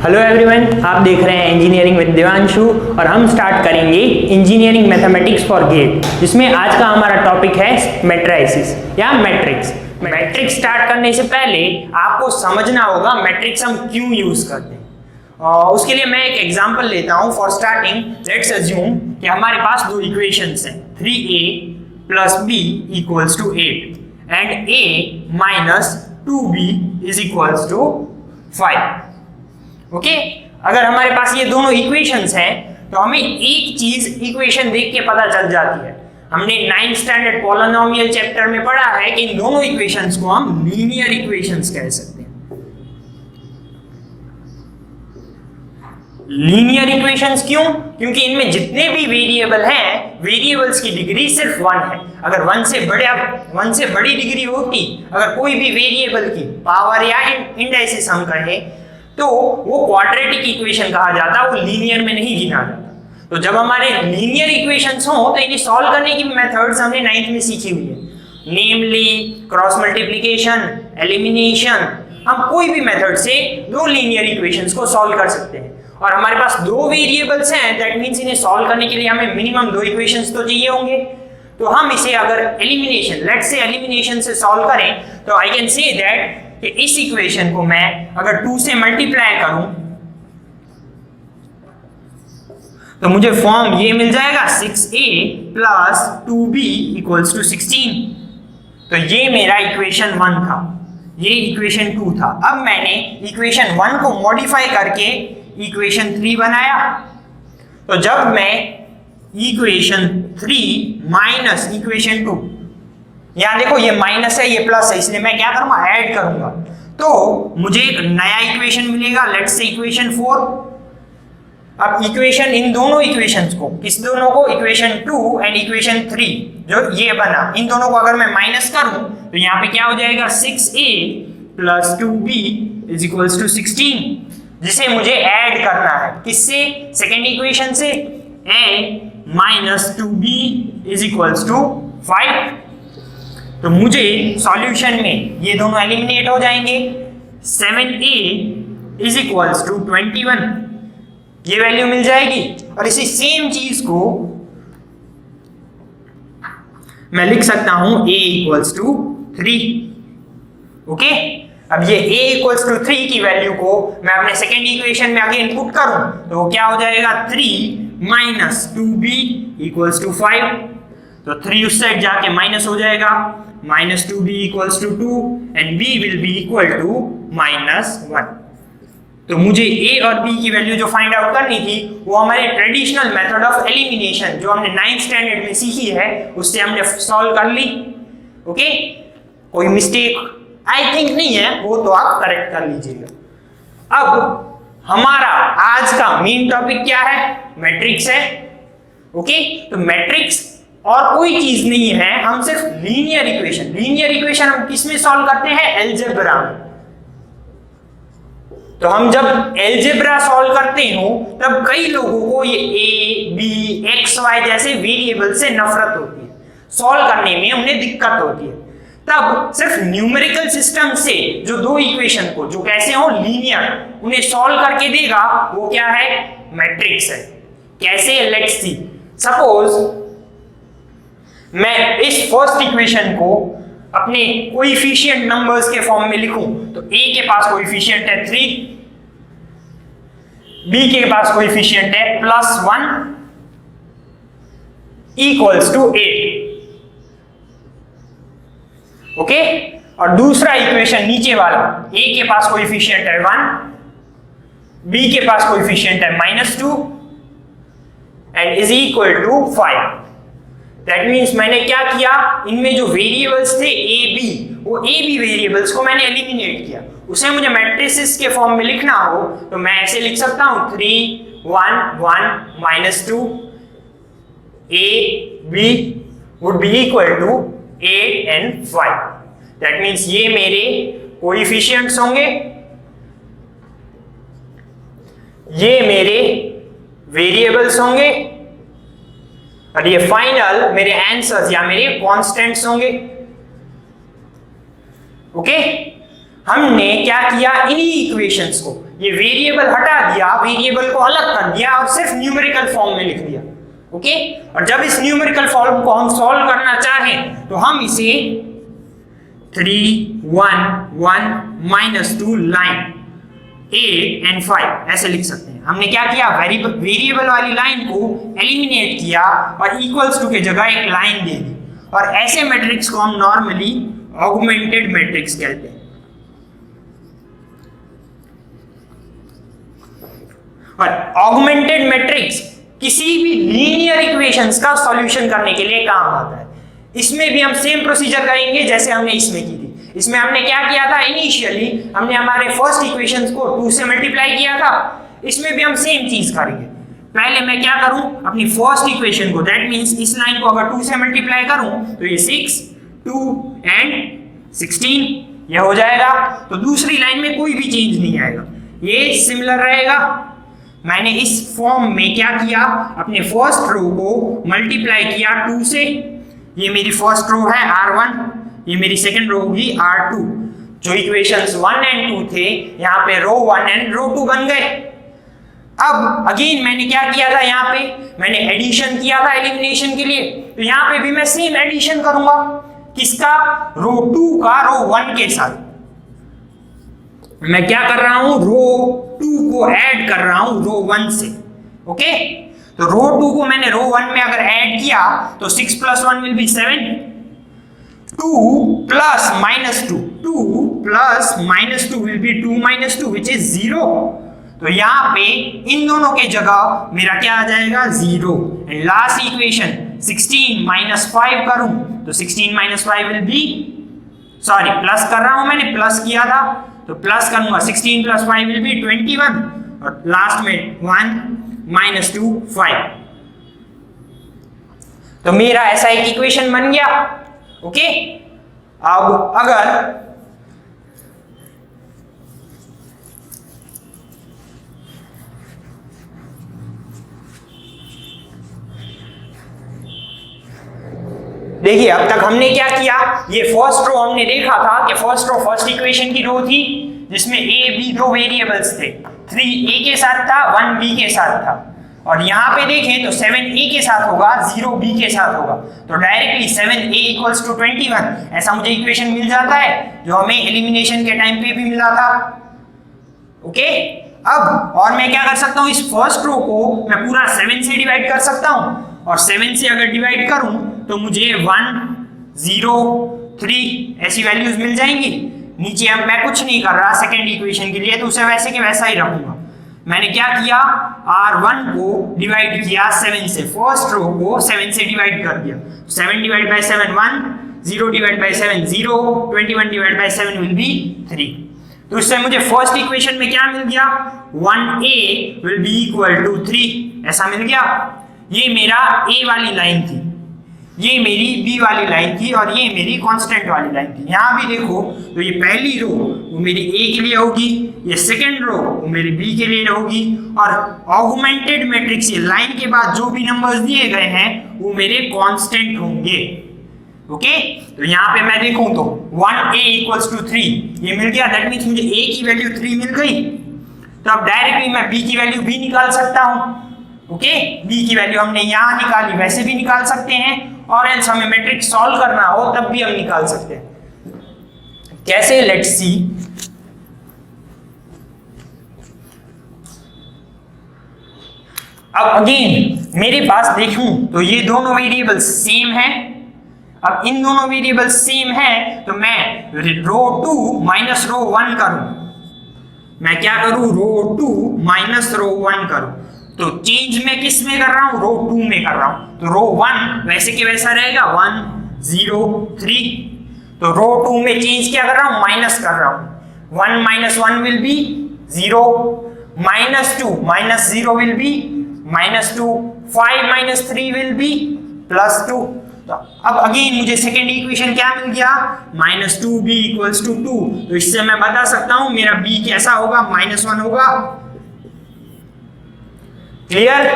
Hello everyone, आप देख रहे हैं इंजीनियरिंग विद देवांशु और हम स्टार्ट करेंगे इंजीनियरिंग मैथमेटिक्स फॉर गेट, जिसमें आज का हमारा टॉपिक है मैट्रिसेस या मैट्रिक्स। मैट्रिक्स स्टार्ट करने से पहले आपको समझना होगा मैट्रिक्स हम क्यों यूज करते हैं। उसके लिए मैं एक एग्जांपल लेता हूं। फॉर स्टार्टिंग लेट्स अज्यूम कि हमारे पास दो इक्वेशंस हैं 3a plus b equals to 8 and a minus 2b is equals to 5। Okay अगर हमारे पास ये दोनों इक्वेशंस हैं तो हमें एक चीज इक्वेशन देख के पता चल जाती है। हमने 9th स्टैंडर्ड पॉलिनोमियल चैप्टर में पढ़ा है कि इन दोनों इक्वेशंस को हम लीनियर इक्वेशंस कह सकते हैं। लीनियर इक्वेशंस क्यों? क्योंकि इनमें जितने भी वेरिएबल हैं, वेरिएबल्स की डिग्री सिर्फ 1 है। अगर 1 से बड़ी डिग्री होती, अगर कोई भी वेरिएबल की पावर या इंडाइसिस हम कहें तो वो क्वाड्रेटिक इक्वेशन कहा जाता, वो लीनियर में नहीं गिना जाता। तो जब हमारे लीनियर इक्वेशंस हो तो इन्हें सॉल्व करने की मेथड्स हमने 9th में सीखी हुई है, नेमली क्रॉस मल्टीप्लिकेशन, एलिमिनेशन। हम कोई भी मेथड से दो लीनियर इक्वेशंस को सॉल्व कर सकते हैं। और हमारे पास दो वेरिएबल्स हैं, दैट मींस इन्हें सॉल्व करने के लिए हमें मिनिमम दो इक्वेशंस तो चाहिए होंगे। तो हम इसे अगर एलिमिनेशन, लेट्स से एलिमिनेशन से सॉल्व करें तो आई कैन से दैट कि इस इक्वेशन को मैं अगर 2 से मल्टीप्लाई करूं तो मुझे फॉर्म ये मिल जाएगा 6a plus 2b equals to 16। तो ये मेरा इक्वेशन 1 था, ये इक्वेशन 2 था। अब मैंने इक्वेशन 1 को मॉडिफाई करके इक्वेशन 3 बनाया। तो जब मैं इक्वेशन 3 माइनस इक्वेशन 2, यहां देखो ये माइनस है, ये प्लस है, इसलिए मैं क्या करूंगा, ऐड करूंगा। तो मुझे एक नया इक्वेशन मिलेगा, लेट्स से इक्वेशन 4। अब इक्वेशन, इन दोनों इक्वेशंस को, किस दोनों को, इक्वेशन 2 एंड इक्वेशन 3 जो ये बना, इन दोनों को अगर मैं माइनस करूं तो यहाँ पे क्या हो जाएगा, 6a plus 2b is equals to 16, जिसे मुझे ऐड करना है किससे, सेकेंड इक्वेशन से, a minus 2b is equals to 5। तो मुझे सॉल्यूशन में ये दोनों एलिमिनेट हो जाएंगे। 7a is equals to 21, ये वैल्यू मिल जाएगी। और इसी सेम चीज को मैं लिख सकता हूं a equals to 3। ओके, अब ये a equals to 3 की वैल्यू को मैं अपने सेकेंड इक्वेशन में आगे इनपुट करूं तो वो क्या हो जाएगा, 3 minus 2b equals to 5। तो 3 उस साइड जाके माइनस हो जाएगा, minus 2b equals to 2 and b will be equal to -1। तो मुझे a और b की वैल्यू जो फाइंड आउट करनी थी वो हमारे ट्रेडिशनल मेथड ऑफ एलिमिनेशन जो हमने 9th स्टैंडर्ड में सीखी है उससे हमने सॉल्व कर ली। ओके, कोई मिस्टेक आई थिंक नहीं है, वो तो आप करेक्ट कर लीजिएगा। अब हमारा आज का मेन टॉपिक क्या है, मैट्रिक्स है। ओके, तो मैट्रिक्स और कोई चीज नहीं है, हम सिर्फ लीनियर इक्वेशन हम किसमें सॉल्व करते हैं, अलजेब्रा में। तो हम जब अलजेब्रा सॉल्व करते हो तब कई लोगों को ये a, b, x, y जैसे वेरिएबल से नफरत होती है, सॉल्व करने में उन्हें दिक्कत होती है। तब सिर्फ न्यूमेरिकल सिस्टम से जो दो इक्वेशन को जो कैसे हो लीनियर, उन्हें सॉल्व करके देगा, वो क्या है, मैट्रिक्स है। कैसे, लेट्स सी। सपोज मैं इस फर्स्ट इक्वेशन को अपने कोएफिशिएंट नंबर्स के फॉर्म में लिखूं तो a के पास कोएफिशिएंट है 3, b के पास कोएफिशिएंट है +1 equals to 8। ओके, और दूसरा इक्वेशन नीचे वाला, a के पास कोएफिशिएंट है 1, b के पास कोएफिशिएंट है -2 and is equal to 5। That means मैंने क्या किया, इनमें जो वेरिएबल्स थे a b, वो a b वेरिएबल्स को मैंने एलिमिनेट किया। उसे मुझे मैट्रिसेस के फॉर्म में लिखना हो तो मैं ऐसे लिख सकता हूं 3 1 1 -2 a b would be equal to 8 and 5। That means ये मेरे कोएफिशिएंट्स होंगे, ये मेरे वेरिएबल्स होंगे और ये फाइनल मेरे आंसर्स या मेरे कांस्टेंट्स होंगे। ओके, हमने क्या किया, इन्हीं इक्वेशंस को ये वेरिएबल हटा दिया, वेरिएबल को अलग कर दिया और सिर्फ न्यूमेरिकल फॉर्म में लिख दिया। ओके, और जब इस न्यूमेरिकल फॉर्म को हम सॉल्व करना चाहें तो हम इसे 3 1 1 -2 लाइन 8 and 5 ऐसे लिख सकते हैं। हमने क्या किया, वेरिएबल वाली लाइन को एलिमिनेट किया और इक्वल्स टू के जगह एक लाइन दे दी, और ऐसे मैट्रिक्स को हम नॉर्मली ऑगमेंटेड मैट्रिक्स कहते हैं। और ऑगमेंटेड मैट्रिक्स किसी भी लीनियर इक्वेशंस का सॉल्यूशन करने के लिए काम आता है। इसमें भी हम सेम प्रोसीजर करेंगे जैसे हमने इसमें की थी। इसमें हमने क्या किया था, इनिशियली हमने हमारे फर्स्ट इक्वेशंस को 2 से मल्टीप्लाई किया था। इसमें भी हम सेम चीज करेंगे। पहले मैं क्या करूं, अपनी फर्स्ट इक्वेशन को, दैट मींस इस लाइन को अगर 2 से मल्टीप्लाई करूं तो ये 6 2 and 16 ये हो जाएगा। तो दूसरी लाइन में कोई भी चेंज नहीं आएगा, ये सिमिलर रहेगा। मैंने इस फॉर्म में क्या किया, अपने फर्स्ट रो को मल्टीप्लाई किया 2 से। ये मेरी फर्स्ट रो है R1, ये मेरी सेकंड रो होगी R2। जो इक्वेशंस 1 and 2 थे यहाँ पे रो 1 and रो 2 बन गए। अब अगेन मैंने क्या किया था, यहाँ पे मैंने एडिशन किया था एलिमिनेशन के लिए, तो यहाँ पे भी मैं सेम एडिशन करूंगा। किसका, रो 2 का रो 1 के साथ। मैं क्या कर रहा हूं, रो 2 को ऐड कर रहा हूं रो 1 से। ओके, तो रो 2 को मैंने रो 1 में अगर ऐड किया तो 6 + 1 will be 7, 2 plus -2, 2 plus -2 will be 2 - 2 which is 0। तो यहाँ पे इन दोनों के जगह मेरा क्या आ जाएगा, 0। एंड लास्ट इक्वेशन 16 - 5 करूं तो 16 - 5 विल बी, सॉरी प्लस कर रहा हूं, मैंने प्लस किया था तो प्लस करूंगा, 16 + 5 विल बी 21, और लास्ट में 1 - 2 5। तो मेरा ऐसा एक इक्वेशन बन गया। ओके, अब अगर देखिए अब तक हमने क्या किया, ये फर्स्ट रो हमने देखा था कि फर्स्ट रो फर्स्ट इक्वेशन की रो थी जिसमें a b दो वेरिएबल्स थे, 3a के साथ था, 1b के साथ था। और यहाँ पे देखें तो 7a के साथ होगा, 0b के साथ होगा, तो डायरेक्टली 7a = 21 ऐसा मुझे इक्वेशन मिल जाता है जो हमें एलिमिनेशन के टाइम पे भी मिला था। ओके, अब और मैं क्या कर सकता हूँ, इस फर्स्ट रो को मैं पूरा 7 से डिवाइड कर सकता हूँ, और 7 से अगर डिवाइड करूं तो मुझे 1 0 3 ऐसी वैल्यूज मिल जाएंगी। नीचे अब मैं कुछ नहीं कर रहा सेकंड इक्वेशन के लिए, तो उसे वैसे के वैसा ही रखूंगा। मैंने क्या किया, R1 को डिवाइड किया 7 से, फर्स्ट रो को 7 से डिवाइड कर दिया। 7 / 7 1, 0 / 7 0, 21 / 7 विल बी 3। तो इससे मुझे फर्स्ट इक्वेशन में क्या मिल गया, 1a विल बी = 3 ऐसा मिल गया। ये मेरा a वाली लाइन थी, ये मेरी b वाली लाइन थी, और ये मेरी कांस्टेंट वाली लाइन थी। यहाँ भी देखो तो ये पहली रो वो मेरी a के लिए होगी, ये सेकंड रो वो मेरी b के लिए होगी, और ऑगमेंटेड मैट्रिक्स ये लाइन के बाद जो भी नंबर्स दिए गए हैं वो मेरे कांस्टेंट होंगे। ओके, तो यहाँ पे मैं देखूं तो 1a = 3 ये मिल गया, दैट मीन्स मुझे a की वैल्यू 3 मिल गई। तो अब डायरेक्टली मैं b की वैल्यू भी निकाल सकता हूँ। ओके, b की वैल्यू हमने यहाँ निकाली, वैसे भी निकाल सकते हैं, और एल्स हमें मैट्रिक्स सॉल्व करना हो तब भी हम निकाल सकते हैं। कैसे, लेट्स सी। अब अगेन मेरे पास देखूं तो ये दोनों वेरिएबल्स सेम हैं। अब इन दोनों वेरिएबल्स सेम हैं तो मैं रो 2 - रो 1 करूं। मैं क्या करूं, रो 2 - रो 1 करूं। तो चेंज मैं किस में कर रहा हूं, रो 2 में कर रहा हूं। तो रो 1 वैसे के वैसा रहेगा, 1 0 3। तो रो 2 में चेंज क्या कर रहा हूं, माइनस कर रहा हूं। 1 - 1 will be 0, -2 - 0 will be -2, 5 - 3 will be +2। तो अब अगेन मुझे सेकेंड इक्वेशन क्या मिल गया, -2b = 2। तो इससे मैं बता सकता हूं मेरा b कैसा होगा, -1 होगा। क्लियर,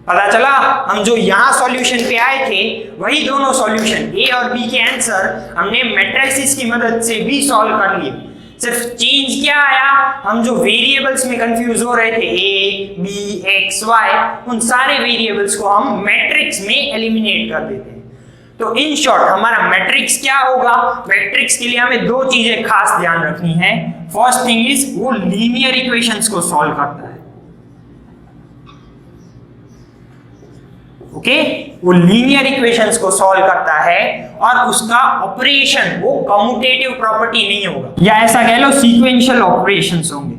पता चला। हम जो यहाँ सॉल्यूशन पे आए थे वही दोनों सॉल्यूशन a और b के आंसर हमने मैट्रिसेस की मदद से भी सॉल्व कर लिए। सिर्फ चेंज क्या आया, हम जो वेरिएबल्स में कंफ्यूज हो रहे थे ए बी एक्स वाई, उन सारे वेरिएबल्स को हम मैट्रिक्स में एलिमिनेट कर देते हैं। तो इन शॉर्ट हमारा मैट्रिक्स क्या होगा, मैट्रिक्स के लिए हमें दो चीजें खास ध्यान रखनी है। फर्स्ट थिंग इज वो लीनियर इक्वेशंस को सॉल्व करता है, ओके वो लीनियर इक्वेशंस को सॉल्व करता है और उसका ऑपरेशन वो कम्यूटेटिव प्रॉपर्टी नहीं होगा, या ऐसा कह लो सीक्वेंशियल ऑपरेशंस होंगे।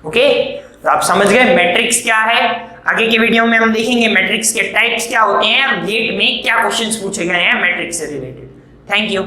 ओके तो आप समझ गए मैट्रिक्स क्या है। आगे की वीडियो में हम देखेंगे मैट्रिक्स के टाइप्स क्या होते हैं, गेट में क्या क्वेश्चंस पूछे गए हैं मैट्रिक्स से रिलेटेड। Thank you.